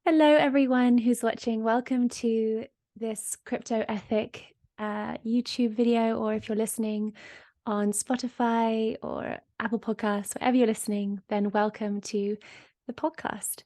Hello, everyone who's watching. Welcome to this crypto ethic YouTube video, or if you're listening on Spotify or Apple Podcasts, wherever you're listening, then welcome to the podcast.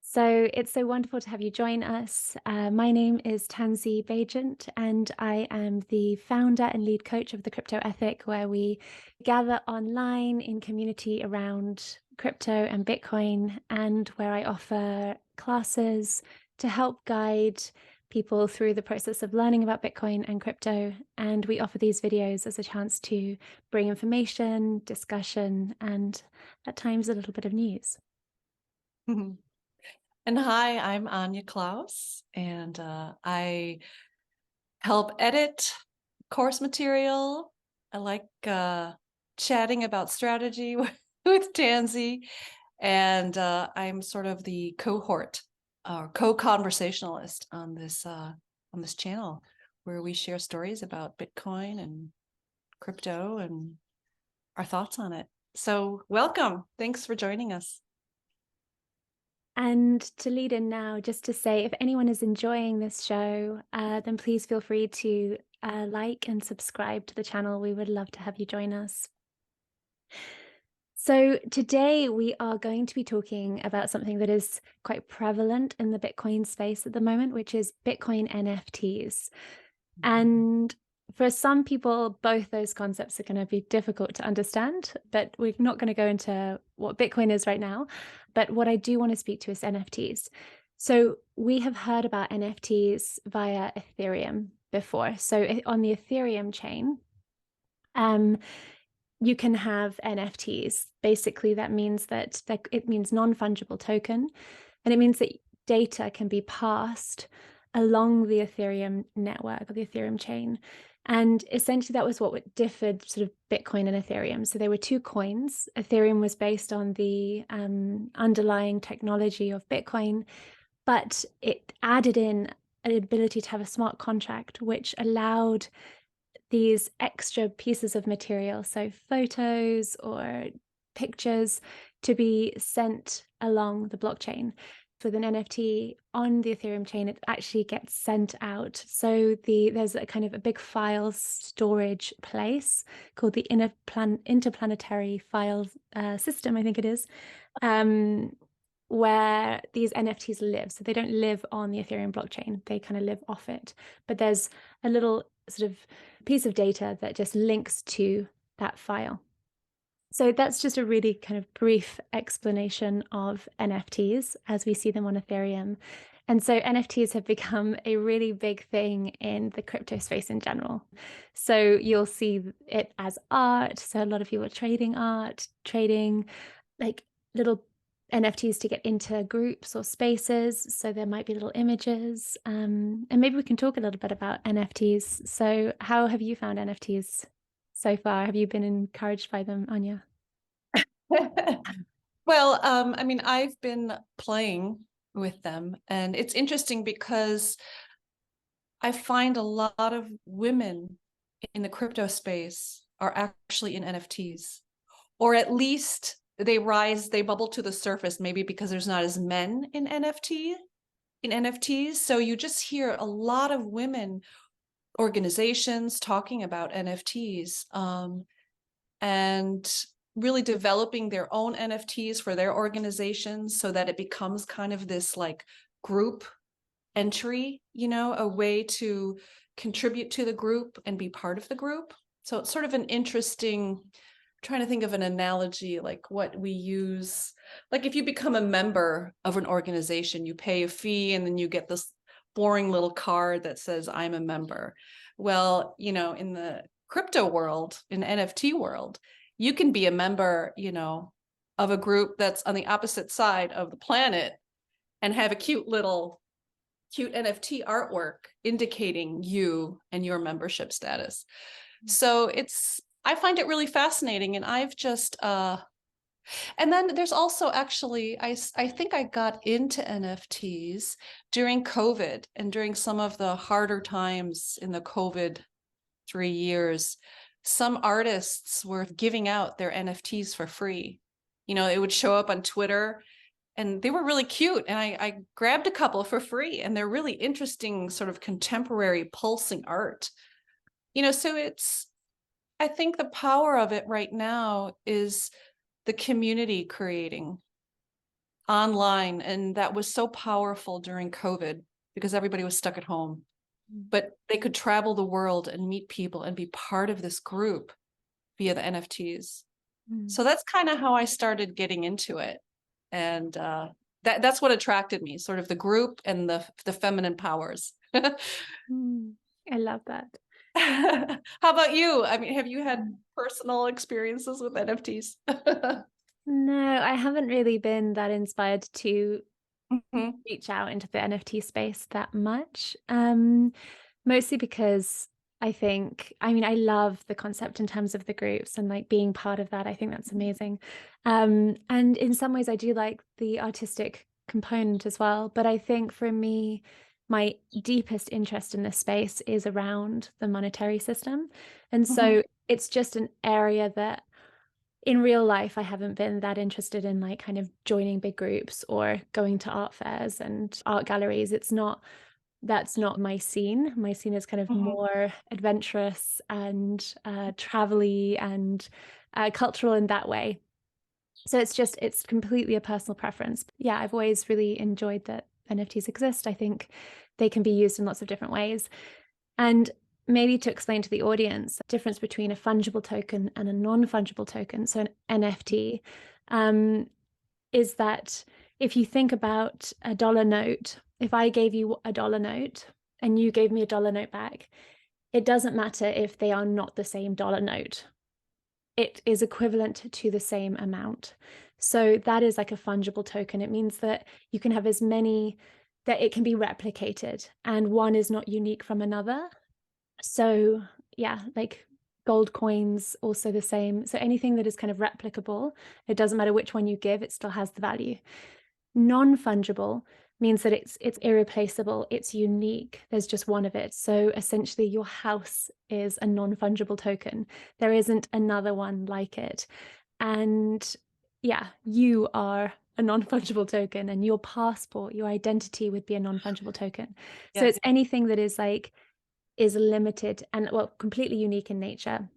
So it's so wonderful to have you join us. My name is Tansy Baigent, and I am the founder and lead coach of the Crypto Ethic, where we gather online in community around crypto and Bitcoin, and where I offer classes to help guide people through the process of learning about Bitcoin and crypto. And we offer these videos as a chance to bring information, discussion, and at times a little bit of news. And hi, I'm Anja Claus, and I help edit course material. I like chatting about strategy with Tansy, and I'm sort of the cohort or co-conversationalist on this channel, where we share stories about Bitcoin and crypto and our thoughts on it. So welcome. Thanks for joining us. And to lead in now, just to say, if anyone is enjoying this show, then please feel free to like and subscribe to the channel. We would love to have you join us. So today we are going to be talking about something that is quite prevalent in the Bitcoin space at the moment, which is Bitcoin NFTs. And for some people, both those concepts are going to be difficult to understand, but we're not going to go into what Bitcoin is right now. But what I do want to speak to is NFTs. So we have heard about NFTs via Ethereum before. So on the Ethereum chain, you can have NFTs. Basically, that means that it means non-fungible token, and it means that data can be passed along the Ethereum network or the Ethereum chain. And essentially that was what differed sort of Bitcoin and Ethereum. So there were two coins. Ethereum was based on the underlying technology of Bitcoin, but it added in an ability to have a smart contract, which allowed these extra pieces of material, so photos or pictures, to be sent along the blockchain. With an NFT on the Ethereum chain, it actually gets sent out. So there's a kind of a big file storage place called the interplanetary file system, I think it is, where these NFTs live. So they don't live on the Ethereum blockchain, they kind of live off it. But there's a little sort of piece of data that just links to that file. So that's just a really kind of brief explanation of NFTs as we see them on Ethereum. And so NFTs have become a really big thing in the crypto space in general. So you'll see it as art. So a lot of people are trading art, trading like little NFTs to get into groups or spaces. So there might be little images. And maybe we can talk a little bit about NFTs. So how have you found NFTs so far? Have you been encouraged by them, Anja? Well, I mean, I've been playing with them, and it's interesting because I find a lot of women in the crypto space are actually in NFTs, or at least they bubble to the surface, maybe because there's not as men in NFTs. So you just hear a lot of women organizations talking about NFTs, and really developing their own NFTs for their organizations, so that it becomes kind of this like group entry, a way to contribute to the group and be part of the group. So it's sort of an interesting, trying to think of an analogy, like what we use. Like if you become a member of an organization, you pay a fee and then you get this boring little card that says, I'm a member. Well, in the crypto world, in the NFT world, you can be a member, of a group that's on the opposite side of the planet and have a cute NFT artwork indicating you and your membership status. So I find it really fascinating. And I've just, and then there's also actually, I think I got into NFTs during COVID and during some of the harder times in the COVID 3 years. Some artists were giving out their NFTs for free. It would show up on Twitter and they were really cute. And I grabbed a couple for free, and they're really interesting, sort of contemporary pulsing art. So I think the power of it right now is the community creating online. And that was so powerful during COVID because everybody was stuck at home, but they could travel the world and meet people and be part of this group via the NFTs. So that's kind of how I started getting into it. And that's what attracted me, sort of the group and the feminine powers. I love that. How about you? I mean, have you had personal experiences with NFTs? No, I haven't really been that inspired to Mhm. reach out into the NFT space that much. Mostly because I love the concept in terms of the groups and like being part of that. I think that's amazing. And in some ways I do like the artistic component as well. But I think for me, my deepest interest in this space is around the monetary system. And so it's just an area that in real life, I haven't been that interested in like kind of joining big groups or going to art fairs and art galleries. That's not my scene. My scene is kind of more adventurous and travel-y and cultural in that way. So it's completely a personal preference. Yeah, I've always really enjoyed that NFTs exist. I think they can be used in lots of different ways. And maybe to explain to the audience the difference between a fungible token and a non-fungible token, so an NFT, is that if you think about a dollar note, if I gave you a dollar note and you gave me a dollar note back, it doesn't matter if they are not the same dollar note. It is equivalent to the same amount. So that is like a fungible token. It means that you can have as many, that it can be replicated and one is not unique from another. So yeah, like gold coins, also the same. So anything that is kind of replicable, it doesn't matter which one you give, it still has the value. Non-fungible means that it's irreplaceable, it's unique, there's just one of it. So essentially your house is a non-fungible token. There isn't another one like it. And yeah, you are a non-fungible token, and your passport, your identity would be a non-fungible token. So Yes. it's anything that is limited and well, completely unique in nature.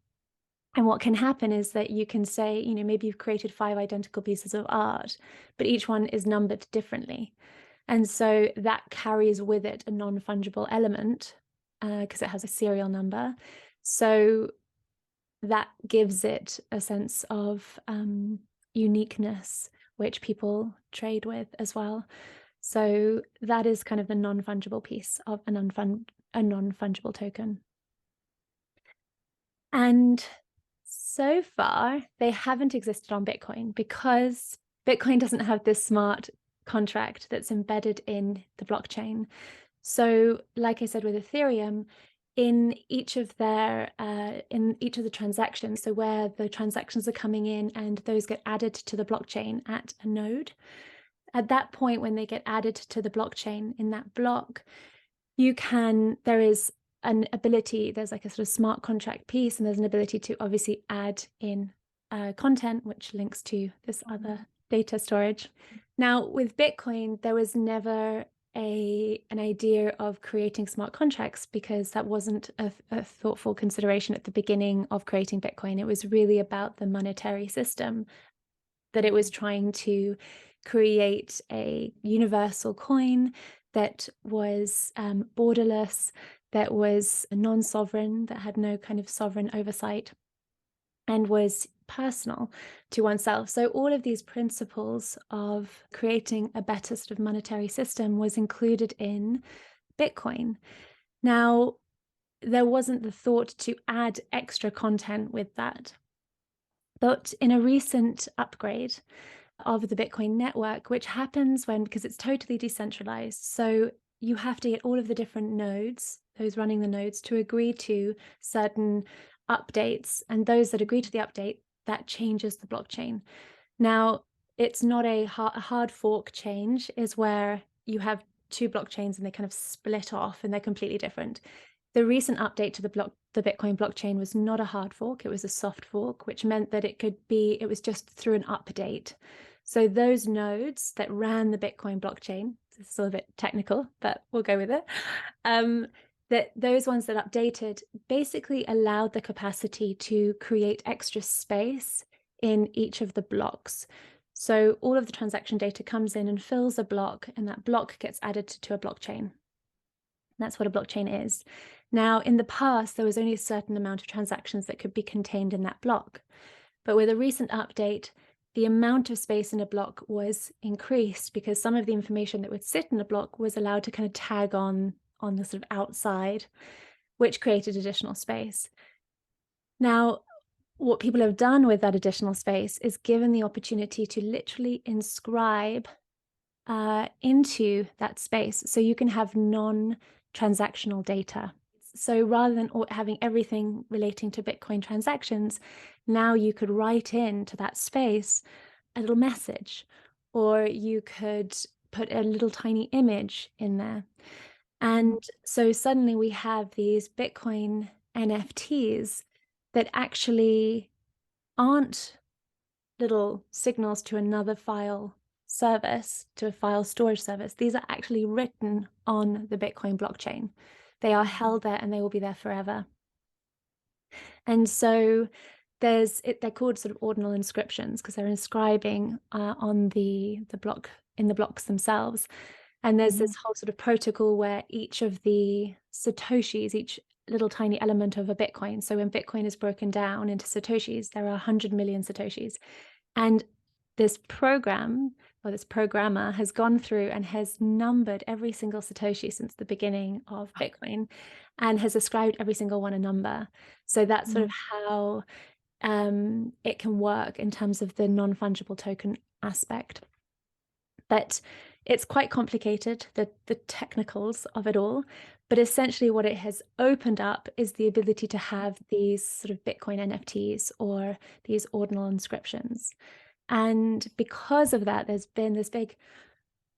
And what can happen is that you can say, maybe you've created 5 identical pieces of art, but each one is numbered differently. And so that carries with it a non-fungible element because it has a serial number. So that gives it a sense of uniqueness, which people trade with as well. So that is kind of the non-fungible piece of a non-fungible token. And so far, they haven't existed on Bitcoin because Bitcoin doesn't have this smart contract that's embedded in the blockchain. So, like I said with Ethereum, in each of the transactions, so where the transactions are coming in and those get added to the blockchain at a node, at that point when they get added to the blockchain in that block, there is an ability, there's like a sort of smart contract piece, and there's an ability to obviously add in content, which links to this other data storage. Now, with Bitcoin, there was never an idea of creating smart contracts because that wasn't a thoughtful consideration at the beginning of creating Bitcoin. It was really about the monetary system, that it was trying to create a universal coin that was borderless, that was non-sovereign, that had no kind of sovereign oversight, and was personal to oneself. So all of these principles of creating a better sort of monetary system was included in Bitcoin. Now, there wasn't the thought to add extra content with that. But in a recent upgrade of the Bitcoin network, which happens because it's totally decentralized. So you have to get all of the different nodes, those running the nodes, to agree to certain updates. And those that agree to the update, that changes the blockchain. Now, it's not a hard fork change, is where you have 2 blockchains and they kind of split off and they're completely different. The recent update to the Bitcoin blockchain was not a hard fork, it was a soft fork, which meant that it was just through an update. So those nodes that ran the Bitcoin blockchain, this is a little bit technical, but we'll go with it, that those ones that updated basically allowed the capacity to create extra space in each of the blocks. So all of the transaction data comes in and fills a block, and that block gets added to a blockchain. That's what a blockchain is. Now, in the past, there was only a certain amount of transactions that could be contained in that block. But with a recent update, the amount of space in a block was increased because some of the information that would sit in a block was allowed to kind of tag on the sort of outside, which created additional space. Now, what people have done with that additional space is given the opportunity to literally inscribe into that space. So you can have non-transactional data. So rather than having everything relating to Bitcoin transactions, now you could write into that space a little message, or you could put a little tiny image in there. And so suddenly we have these Bitcoin NFTs that actually aren't little signals to another file service, to a file storage service. These are actually written on the Bitcoin blockchain. They are held there and they will be there forever. And so they're called sort of ordinal inscriptions because they're inscribing on the block, in the blocks themselves. And there's this whole sort of protocol where each of the Satoshis, each little tiny element of a Bitcoin. So when Bitcoin is broken down into Satoshis, there are 100 million Satoshis. And this program, or this programmer, has gone through and has numbered every single Satoshi since the beginning of Bitcoin and has ascribed every single one a number. So that's sort of how it can work in terms of the non-fungible token aspect. But it's quite complicated, the technicals of it all. But essentially what it has opened up is the ability to have these sort of Bitcoin NFTs or these ordinal inscriptions. And because of that, there's been this big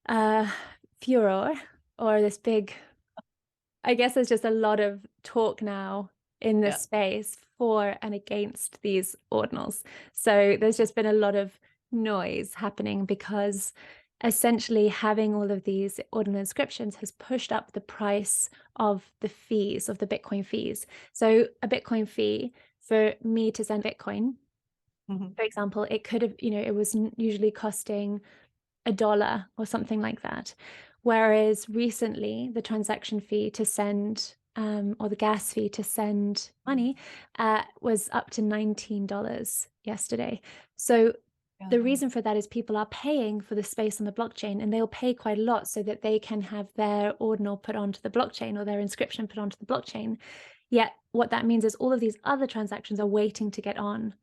furor, or this big, I guess there's just a lot of talk now in this space for and against these ordinals. So there's just been a lot of noise happening because essentially having all of these ordinal inscriptions has pushed up the price of the fees, of the Bitcoin fees. So a Bitcoin fee for me to send Bitcoin, for example, it could have, it was usually costing $1 or something like that. Whereas recently the transaction fee to send or the gas fee to send money was up to $19 yesterday. So the reason for that is people are paying for the space on the blockchain, and they'll pay quite a lot so that they can have their ordinal put onto the blockchain or their inscription put onto the blockchain. Yet what that means is all of these other transactions are waiting to get on.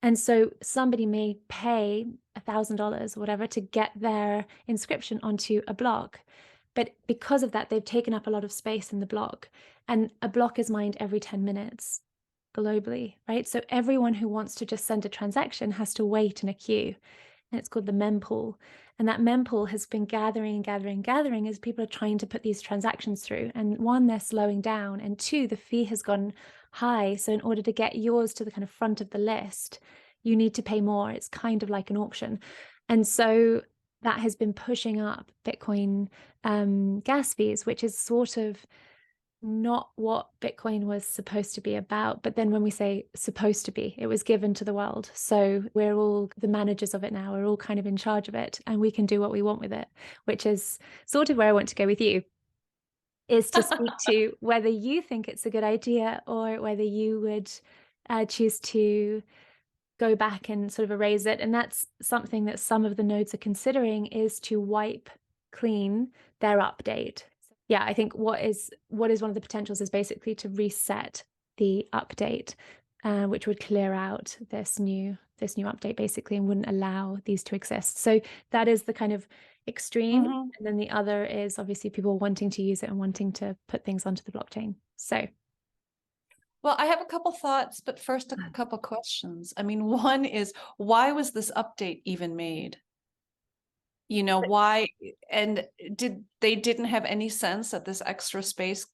And so somebody may pay $1,000 or whatever to get their inscription onto a block. But because of that, they've taken up a lot of space in the block. And a block is mined every 10 minutes globally, right? So everyone who wants to just send a transaction has to wait in a queue. And it's called the mempool. And that mempool has been gathering and gathering and gathering as people are trying to put these transactions through. And one, they're slowing down. And two, the fee has gone high. So in order to get yours to the kind of front of the list, you need to pay more. It's kind of like an auction. And so that has been pushing up Bitcoin gas fees, which is sort of not what Bitcoin was supposed to be about. But then when we say supposed to be, it was given to the world. So we're all the managers of it now. We're all kind of in charge of it, and we can do what we want with it, which is sort of where I want to go with you, is to speak to whether you think it's a good idea or whether you would choose to go back and sort of erase it. And that's something that some of the nodes are considering, is to wipe clean their update. Yeah, I think what is one of the potentials is basically to reset the update, which would clear out this new update basically and wouldn't allow these to exist. So that is the kind of extreme. And then the other is obviously people wanting to use it and wanting to put things onto the blockchain. So well, I have a couple thoughts, but first a couple questions. I mean, one is, why was this update even made? Why? And they didn't have any sense that this extra space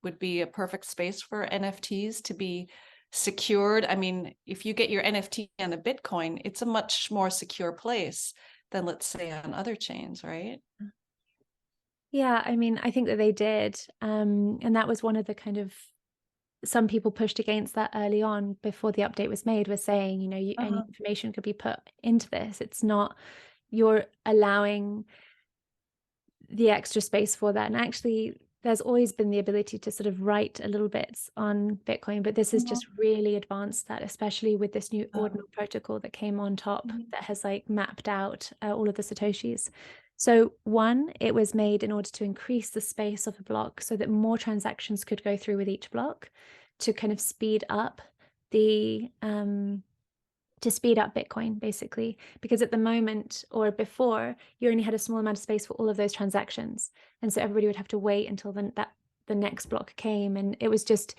would be a perfect space for NFTs to be secured? I mean, if you get your NFT on a Bitcoin, it's a much more secure place than let's say on other chains, right? Yeah, I mean, I think that they did. And that was one of the kind of, some people pushed against that early on before the update was made, was saying, you know, any information could be put into this. It's not, you're allowing the extra space for that. And actually, there's always been the ability to sort of write a little bits on Bitcoin, but this has just really advanced that, especially with this new Ordinal protocol that came on top that has like mapped out all of the Satoshis. So one, it was made in order to increase the space of a block so that more transactions could go through with each block to kind of speed up the Bitcoin, basically, because at the moment or before, you only had a small amount of space for all of those transactions. And so everybody would have to wait until the next block came. And it was just,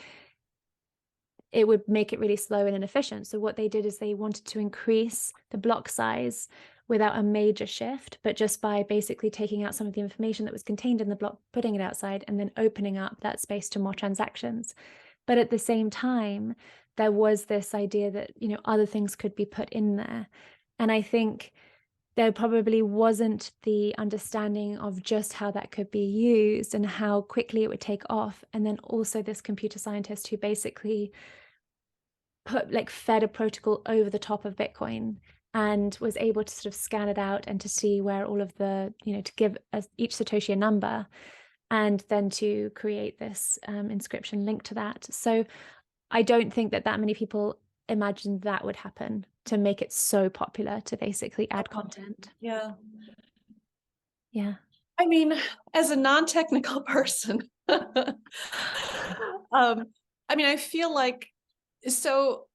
it would make it really slow and inefficient. So what they did is they wanted to increase the block size without a major shift, but just by basically taking out some of the information that was contained in the block, putting it outside, and then opening up that space to more transactions. But at the same time, there was this idea that, you know, other things could be put in there. And I think there probably wasn't the understanding of just how that could be used and how quickly it would take off. And then also this computer scientist who basically fed a protocol over the top of Bitcoin and was able to sort of scan it out and to see where all of the, you know, to give each Satoshi a number, and then to create this inscription linked to that. So I don't think that many people imagined that would happen, to make it so popular to basically add content. Yeah. Yeah. I mean, as a non-technical person, I mean, I feel like, so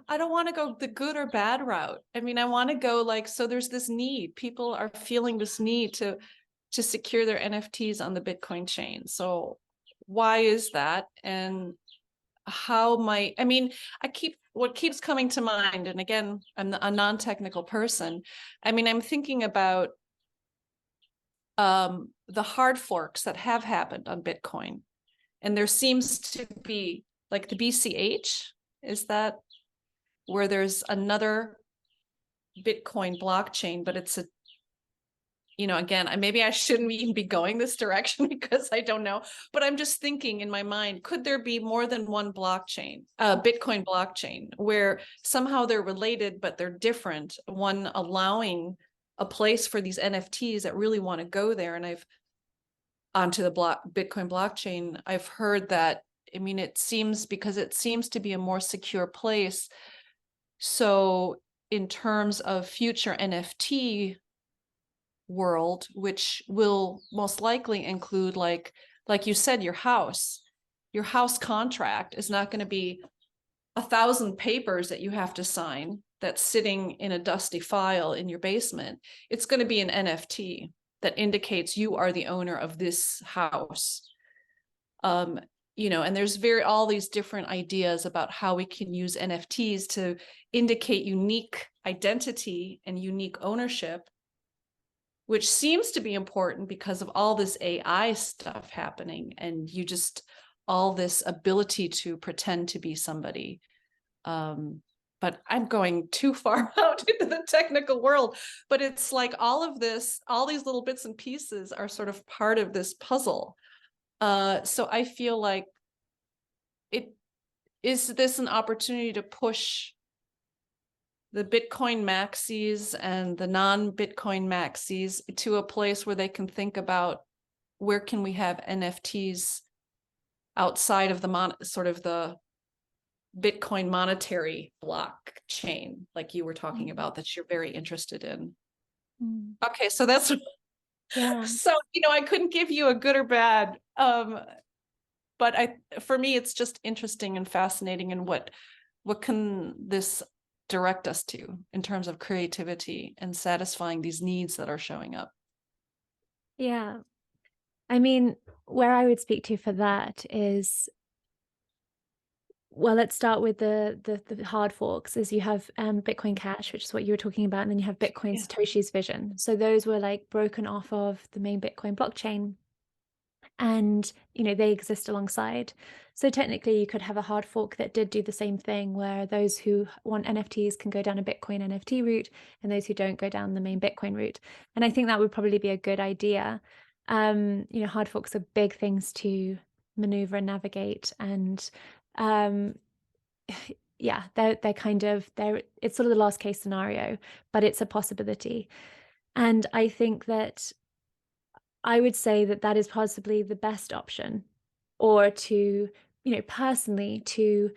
I don't want to go the good or bad route. I mean, I want to go like, so there's this need, people are feeling this need to secure their NFTs on the Bitcoin chain. So why is that? And how might, I mean, what keeps coming to mind, and again, I'm a non-technical person. I mean, I'm thinking about the hard forks that have happened on Bitcoin. And there seems to be like the BCH, is that where there's another Bitcoin blockchain, but it's a, you know, again, maybe I shouldn't even be going this direction because I don't know, but I'm just thinking in my mind, could there be more than one blockchain, Bitcoin blockchain, where somehow they're related, but they're different, one allowing a place for these NFTs that really want to go there. And onto the Bitcoin blockchain, I've heard that, I mean, it seems to be a more secure place. So in terms of future NFT world, which will most likely include, like you said, your house contract is not going to be 1,000 papers that you have to sign that's sitting in a dusty file in your basement. It's going to be an NFT that indicates you are the owner of this house. You know, and there's all these different ideas about how we can use NFTs to indicate unique identity and unique ownership, which seems to be important because of all this AI stuff happening, and all this ability to pretend to be somebody. But I'm going too far out into the technical world, but it's like all these little bits and pieces are sort of part of this puzzle. So I feel like is this an opportunity to push the Bitcoin maxis and the non-Bitcoin maxis to a place where they can think about where can we have NFTs outside of the Bitcoin monetary blockchain, like you were talking about, that you're very interested in. Okay, so that's Yeah. So, you know, I couldn't give you a good or bad, but for me, it's just interesting and fascinating, and what can this direct us to in terms of creativity and satisfying these needs that are showing up. Yeah. I mean, where I would speak to for that is, well, let's start with the hard forks. Is you have Bitcoin Cash, which is what you were talking about, and then you have Bitcoin Satoshi's Vision. So those were like broken off of the main Bitcoin blockchain, and they exist alongside. So technically you could have a hard fork that did do the same thing, where those who want NFTs can go down a Bitcoin NFT route, and those who don't go down the main Bitcoin route. And I think that would probably be a good idea. Hard forks are big things to maneuver and navigate, and yeah, it's sort of the last case scenario, but it's a possibility. And I think that I would say that that is possibly the best option, or to, personally, to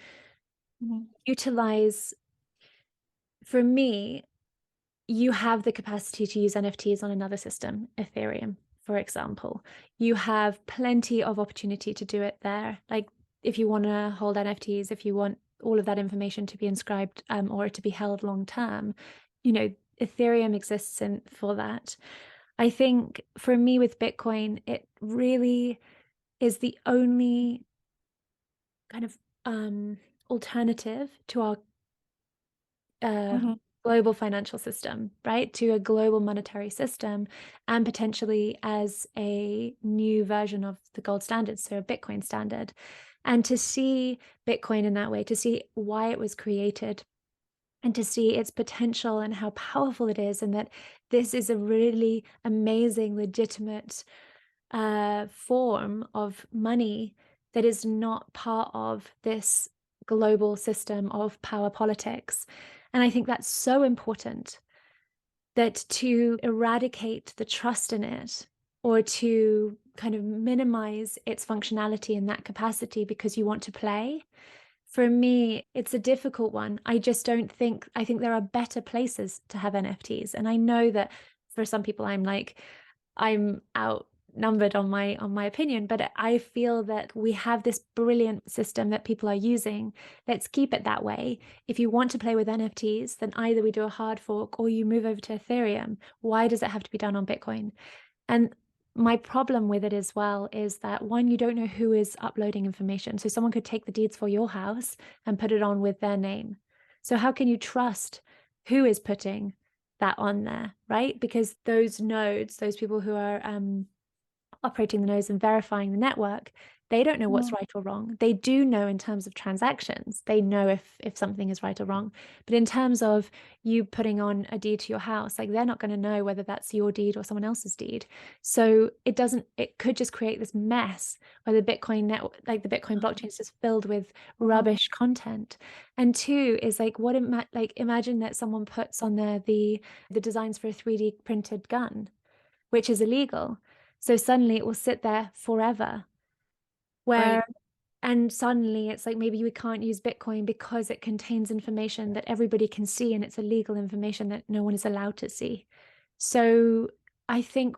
utilize, for me, you have the capacity to use NFTs on another system, Ethereum, for example. You have plenty of opportunity to do it there. Like, if you want to hold NFTs, if you want all of that information to be inscribed or to be held long term, Ethereum exists for that. I think for me with Bitcoin, it really is the only kind of alternative to our global financial system, right? To a global monetary system, and potentially as a new version of the gold standard, so a Bitcoin standard. And to see Bitcoin in that way, to see why it was created, and to see its potential and how powerful it is, and that this is a really amazing, legitimate form of money that is not part of this global system of power politics. And I think that's so important, that to eradicate the trust in it, or to kind of minimize its functionality in that capacity because you want to play, for me, it's a difficult one. I just don't think, I think there are better places to have NFTs. And I know that for some people, I'm outnumbered on my opinion, but I feel that we have this brilliant system that people are using. Let's keep it that way. If you want to play with NFTs, then either we do a hard fork or you move over to Ethereum. Why does it have to be done on Bitcoin? And my problem with it as well is that, one, you don't know who is uploading information. So someone could take the deeds for your house and put it on with their name. So how can you trust who is putting that on there, right? Because those nodes, those people who are operating the nodes and verifying the network, they don't know what's right or wrong. They do know in terms of transactions, they know if something is right or wrong. But in terms of you putting on a deed to your house, like, they're not going to know whether that's your deed or someone else's deed. So it could just create this mess where the Bitcoin network, like the Bitcoin blockchain, is just filled with rubbish content. And two is like, imagine that someone puts on there the designs for a 3D printed gun, which is illegal. So suddenly it will sit there forever. And suddenly it's like, maybe we can't use Bitcoin because it contains information that everybody can see, and it's illegal information that no one is allowed to see. So I think,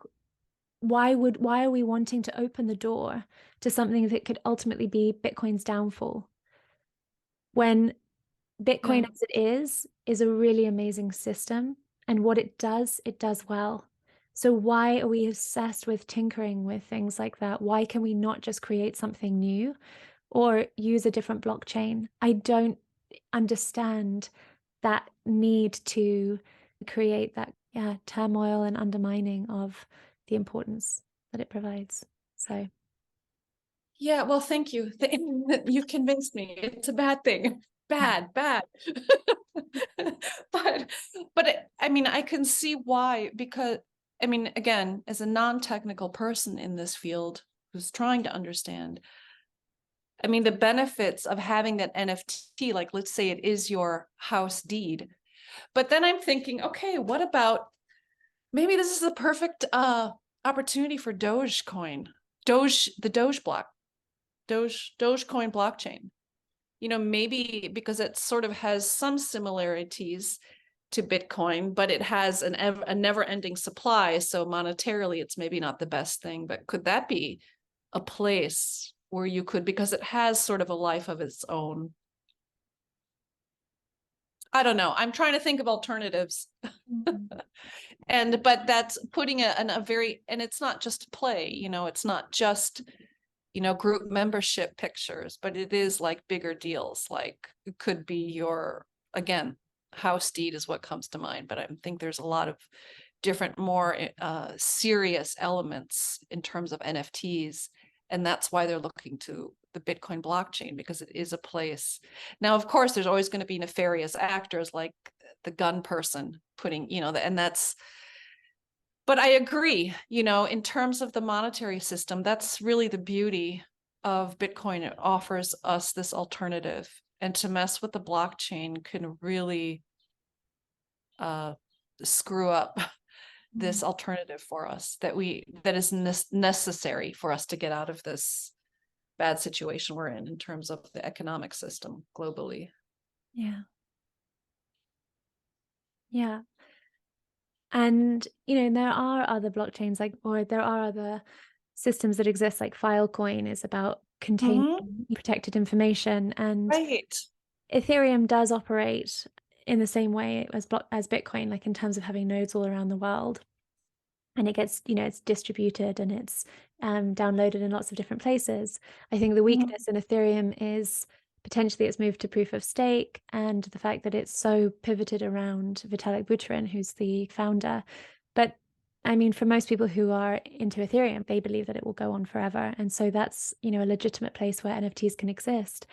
why are we wanting to open the door to something that could ultimately be Bitcoin's downfall, when Bitcoin as it is a really amazing system, and what it does well. So why are we obsessed with tinkering with things like that? Why can we not just create something new or use a different blockchain? I don't understand that need to create that turmoil and undermining of the importance that it provides. So Yeah, well, thank you. You convinced me. It's a bad thing. Bad. But I mean, I can see why, because I mean, again, as a non-technical person in this field who's trying to understand, I mean, the benefits of having that NFT, like, let's say it is your house deed, but then I'm thinking, okay, what about, maybe this is the perfect opportunity for Dogecoin, the Dogecoin blockchain. Maybe because it sort of has some similarities to Bitcoin, but it has a never-ending supply. So monetarily, it's maybe not the best thing. But could that be a place where you could, because it has sort of a life of its own? I don't know. I'm trying to think of alternatives. But that's putting a very, and it's not just play, it's not just, group membership pictures, but it is like bigger deals. Like, it could be your, again, house deed is what comes to mind, but I think there's a lot of different, more serious elements in terms of NFTs And that's why they're looking to the Bitcoin blockchain, because it is a place. Now, of course, there's always going to be nefarious actors like the gun person putting, and that's, but I agree, in terms of the monetary system, that's really the beauty of Bitcoin. It offers us this alternative, and to mess with the blockchain can really screw up this alternative for us that is necessary for us to get out of this bad situation we're in terms of the economic system globally. Yeah. Yeah. And, there are other blockchains or there are other systems that exist, like Filecoin is about containing protected information, and Right. Ethereum does operate in the same way as Bitcoin, like in terms of having nodes all around the world. And it gets, it's distributed and it's downloaded in lots of different places. I think the weakness in Ethereum is potentially its move to proof of stake, and the fact that it's so pivoted around Vitalik Buterin, who's the founder. But I mean, for most people who are into Ethereum, they believe that it will go on forever. And so that's, a legitimate place where NFTs can exist.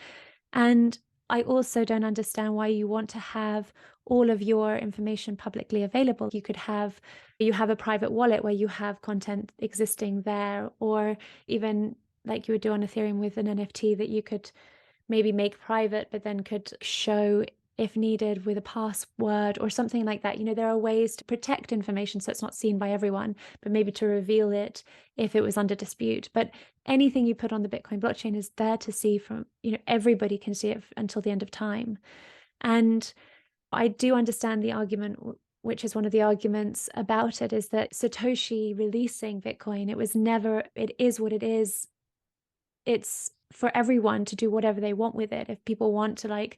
And I also don't understand why you want to have all of your information publicly available. You have a private wallet where you have content existing there, or even like you would do on Ethereum with an NFT that you could maybe make private, but then could show if needed with a password or something like that. There are ways to protect information so it's not seen by everyone, but maybe to reveal it if it was under dispute. But anything you put on the Bitcoin blockchain is there to see from, everybody can see it until the end of time. And I do understand the argument, which is one of the arguments about it, is that Satoshi releasing Bitcoin, it is what it is. It's for everyone to do whatever they want with it. If people want to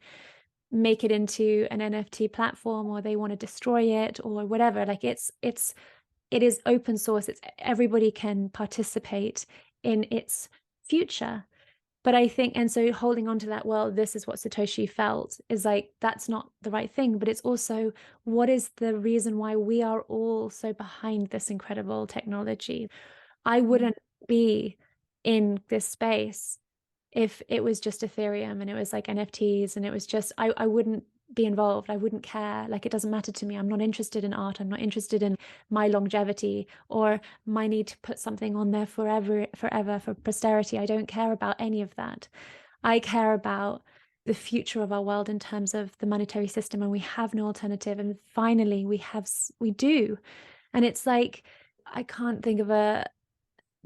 make it into an NFT platform, or they want to destroy it or whatever, it is open source. Everybody can participate in its future. But I think, and so holding on to that, well, this is what Satoshi felt, is that's not the right thing. But it's also, what is the reason why we are all so behind this incredible technology? I wouldn't be in this space if it was just Ethereum and it was like NFTs and it was just, I wouldn't be involved. I wouldn't care. It doesn't matter to me. I'm not interested in art. I'm not interested in my longevity or my need to put something on there forever for posterity. I don't care about any of that. I care about the future of our world in terms of the monetary system, and we have no alternative. And finally, we do. And it's like, I can't think of the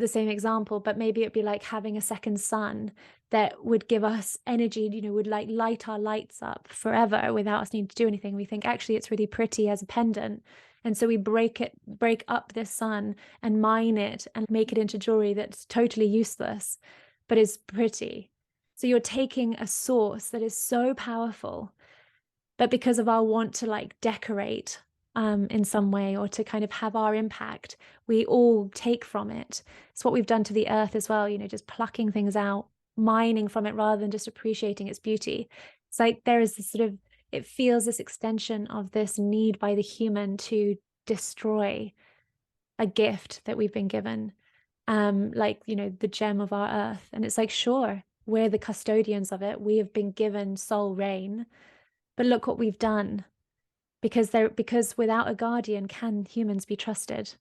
same example, but maybe it'd be like having a second sun that would give us energy, would light our lights up forever without us needing to do anything. We think actually it's really pretty as a pendant. And so we break up this sun and mine it and make it into jewelry that's totally useless, but is pretty. So you're taking a source that is so powerful, but because of our want to decorate in some way, or to kind of have our impact, we all take from it. It's what we've done to the earth as well, just plucking things out, mining from it rather than just appreciating its beauty. It's like there is this it feels this extension of this need by the human to destroy a gift that we've been given, the gem of our earth. And it's like, sure, we're the custodians of it. We have been given sole reign, but look what we've done. Because without a guardian, can humans be trusted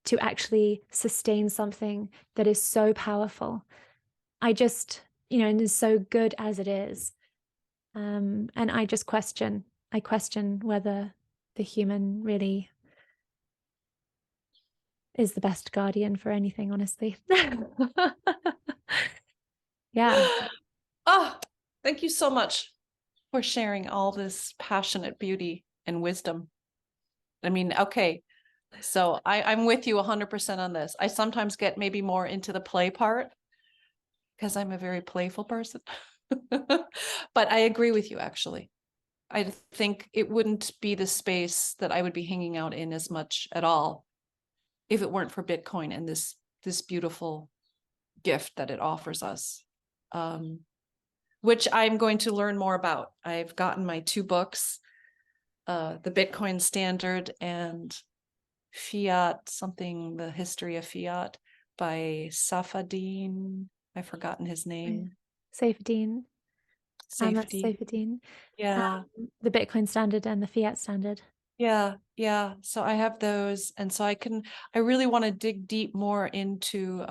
to actually sustain something that is so powerful? I just, and is so good as it is. And I question whether the human really is the best guardian for anything, honestly. Yeah. Oh, thank you so much for sharing all this passionate beauty and wisdom. I mean, okay, so I'm with you 100% on this. I sometimes get maybe more into the play part because I'm a very playful person. But I agree with you, actually. I think it wouldn't be the space that I would be hanging out in as much at all if it weren't for Bitcoin and this beautiful gift that it offers us, which I'm going to learn more about. I've gotten my 2 books, the Bitcoin Standard and Fiat, something, the history of fiat by Safadine I've forgotten his name. Safedine. Safety. Safedine. Yeah. The Bitcoin standard and the fiat standard. Yeah. Yeah. So I have those. And so I really want to dig deep more into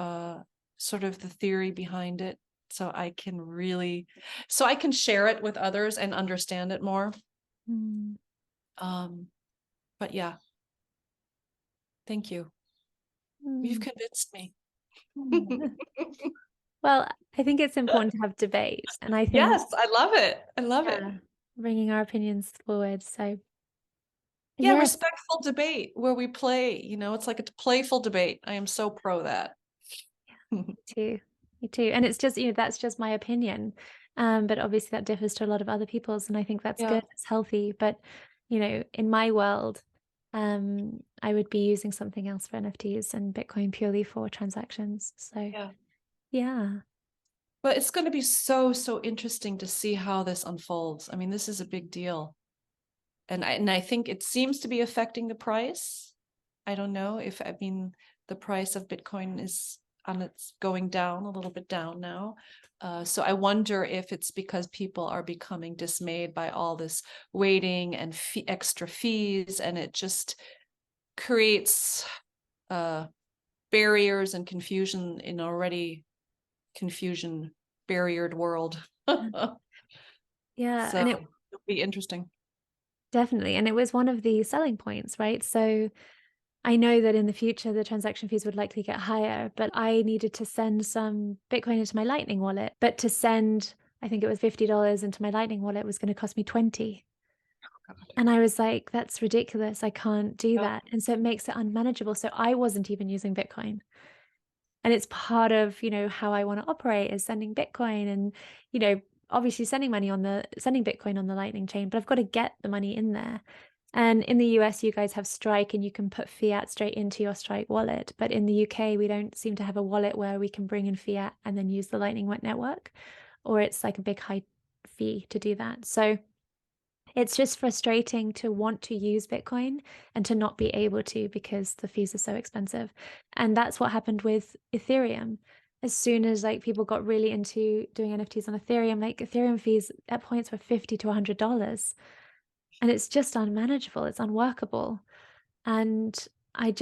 sort of the theory behind it. So I can share it with others and understand it more. Mm. But yeah, thank you. You've convinced me. Well, I think it's important to have debate, and I think Yes, I love it. I love it. bringing our opinions forward. So Yeah, yes, respectful debate where we play, it's like a playful debate. I am so pro that. me too. And it's just, that's just my opinion. But obviously that differs to a lot of other people's, and I think that's Yeah. good, it's healthy. But in my world, I would be using something else for NFTs and Bitcoin purely for transactions. So yeah. But it's going to be so, so interesting to see how this unfolds. I mean, this is a big deal. And I think it seems to be affecting the price. I don't know the price of Bitcoin is it's going down a little bit down now. So I wonder if it's because people are becoming dismayed by all this waiting and extra fees, and it just creates barriers and confusion in already confusion barriered world. Yeah, So and it'll be interesting. definitely. And it was one of the selling points, right? So I know that in the future, the transaction fees would likely get higher, but I needed to send some Bitcoin into my Lightning wallet. But to send, I think it was $50 into my Lightning wallet was going to cost me 20. And I was like, that's ridiculous. I can't do that. And so it makes it unmanageable. So I wasn't even using Bitcoin. And it's part of, how I want to operate is sending Bitcoin and, obviously sending Bitcoin on the Lightning chain, but I've got to get the money in there. And in the US, you guys have Strike and you can put fiat straight into your Strike wallet. But in the UK, we don't seem to have a wallet where we can bring in fiat and then use the Lightning network, or it's like a big high fee to do that. So it's just frustrating to want to use Bitcoin and to not be able to because the fees are so expensive. And that's what happened with Ethereum. As soon as people got really into doing NFTs on Ethereum, Ethereum fees at points were $50 to $100. And it's just unmanageable. It's unworkable. And I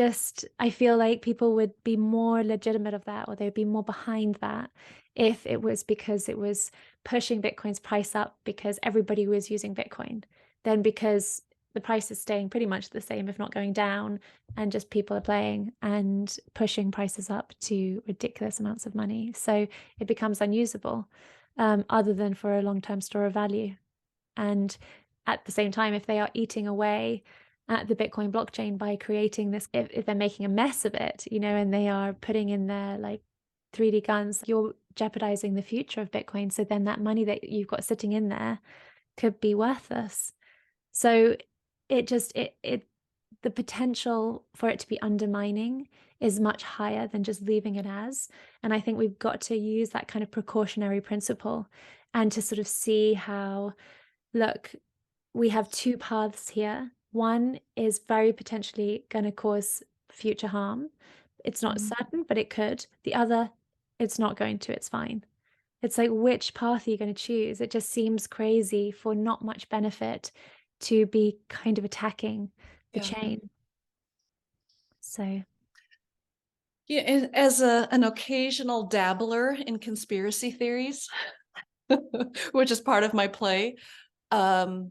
feel like people would be more legitimate of that, or they'd be more behind that if it was because it was pushing Bitcoin's price up because everybody was using Bitcoin, then because the price is staying pretty much the same, if not going down, and just people are playing and pushing prices up to ridiculous amounts of money. So it becomes unusable, other than for a long-term store of value. And at the same time, if they are eating away at the Bitcoin blockchain by creating this, if they're making a mess of it, and they are putting in their 3D guns, you're jeopardizing the future of Bitcoin. So then that money that you've got sitting in there could be worthless. So the potential for it to be undermining is much higher than just leaving it as. And I think we've got to use that kind of precautionary principle and to sort of see how, look, we have two paths here. One is very potentially going to cause future harm. It's not certain, but it could. The other, it's not going to, it's fine. It's like, which path are you going to choose? It just seems crazy for not much benefit to be kind of attacking the chain. So yeah, as an occasional dabbler in conspiracy theories, which is part of my play, I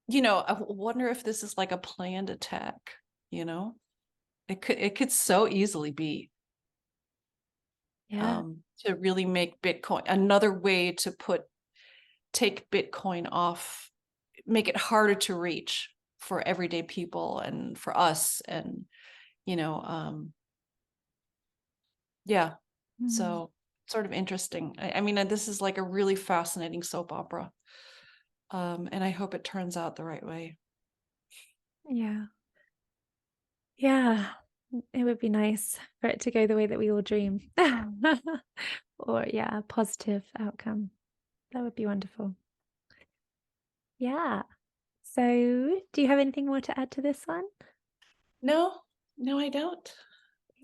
wonder if this is like a planned attack. It could so easily be. yeah. To really make Bitcoin another way to take Bitcoin off, make it harder to reach for everyday people and for us, and yeah. So sort of interesting. I mean, this is like a really fascinating soap opera, and I hope it turns out the right way. Yeah, it would be nice for it to go the way that we all dream. Or a positive outcome. That would be wonderful. Yeah. So do you have anything more to add to this one? No, I don't.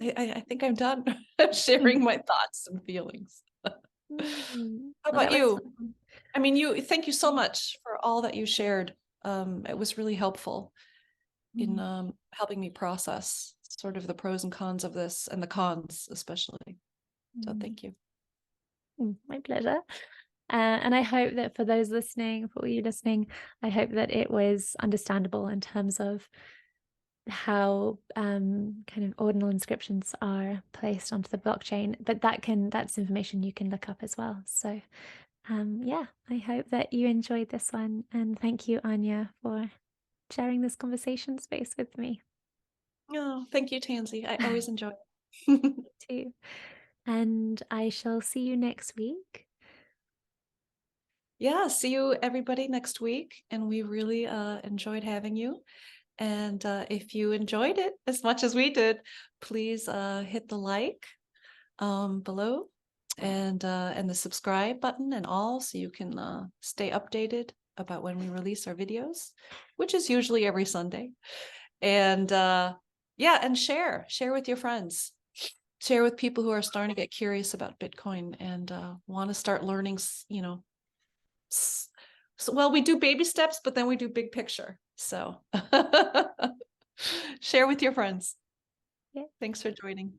I think I'm done sharing my thoughts and feelings. How Well, about that was you? fun. I mean, thank you so much for all that you shared. It was really helpful in Mm, helping me process sort of the pros and cons of this, and the cons especially. So mm, thank you. my pleasure. And I hope that for those listening, for you listening, I hope that it was understandable in terms of how kind of ordinal inscriptions are placed onto the blockchain. But that's information you can look up as well. So yeah, I hope that you enjoyed this one. And thank you, Anja, for sharing this conversation space with me Oh, thank you, Tansy. I always enjoy it. too. And I shall see you next week. Yeah, see you everybody next week. And we really enjoyed having you. And if you enjoyed it as much as we did, please hit the like below, and the subscribe button and all, so you can stay updated about when we release our videos, which is usually every Sunday. And yeah, and share with your friends. Share with people who are starting to get curious about Bitcoin and want to start learning, so, well, we do baby steps, but then we do big picture. So share with your friends. Yeah. Thanks for joining.